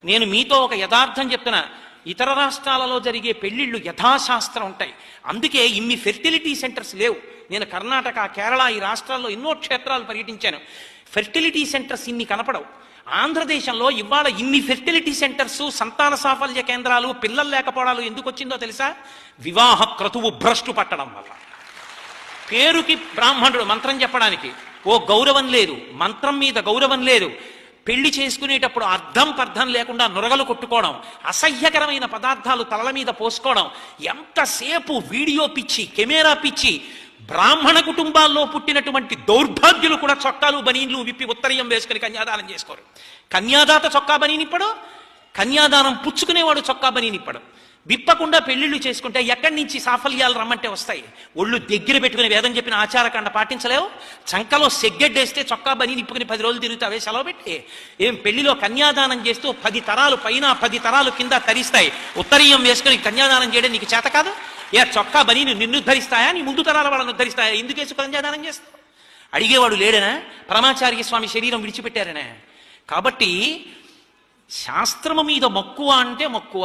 నేను మీతో ఒక యథార్థం చెప్తున్నా. ఇతర రాష్ట్రాలలో జరిగే పెళ్లిళ్ళు యథాశాస్త్రం ఉంటాయి. అందుకే ఇన్ని ఫెర్టిలిటీ సెంటర్స్ లేవు. నేను కర్ణాటక, కేరళ ఈ రాష్ట్రాల్లో ఎన్నో క్షేత్రాలు పర్యటించాను. ఫెర్టిలిటీ సెంటర్స్ ఇన్ని కనపడవు. ఆంధ్రదేశంలో ఇవాళ ఇన్ని ఫెర్టిలిటీ సెంటర్స్, సంతాన సాఫల్య కేంద్రాలు, పిల్లలు లేకపోవడాలు ఎందుకు వచ్చిందో తెలుసా? వివాహ క్రతువు భ్రష్టు పట్టడం వల్ల. పేరుకి బ్రాహ్మణుడు మంత్రం చెప్పడానికి ఓ గౌరవం లేదు, మంత్రం మీద గౌరవం లేదు. పెళ్లి చేసుకునేటప్పుడు అర్థం పర్థం లేకుండా నురగలు కొట్టుకోవడం, అసహ్యకరమైన పదార్థాలు తలల మీద పోసుకోవడం, ఎంతసేపు వీడియో పిచ్చి, కెమెరా పిచ్చి. బ్రాహ్మణ కుటుంబాల్లో పుట్టినటువంటి దౌర్భాగ్యులు కూడా చొక్కాలు బనీన్లు విప్పి ఉత్తరీయం వేసుకుని కన్యాదానం చేసుకోరు. కన్యాదాత చొక్కా బనీనిప్పడు, కన్యాదానం పుచ్చుకునేవాడు చొక్కా బనీనిప్పడు. విప్పకుండా పెళ్లిళ్ళు చేసుకుంటే ఎక్కడి నుంచి సాఫల్యాలు రమ్మంటే వస్తాయి? ఒళ్ళు దగ్గర పెట్టుకుని వేదం చెప్పిన ఆచారకాండ పాటించలేవు. చంకలో సెగ్గెడ్డేస్తే చొక్కా బని నిప్పుకుని 10 రోజులు తిరుగుతావే సెలవు పెట్టి. ఏం పెళ్లిలో కన్యాదానం చేస్తూ 10 తరాలు పైన 10 తరాలు కింద తరిస్తాయి. ఉత్తరీయం వేసుకుని కన్యాదానం చేయడం నీకు చేత కాదు? ఏ చొక్కా బని నిన్ను ధరిస్తాయా, నీ ముందు తరాల వాళ్ళను ధరిస్తాయా? ఎందుకేసు కన్యాదానం చేస్తావు? అడిగేవాడు లేడనా? పరమాచార్య స్వామి శరీరం విడిచిపెట్టారనే. కాబట్టి శాస్త్రము మీద మక్కువ అంటే మక్కువ.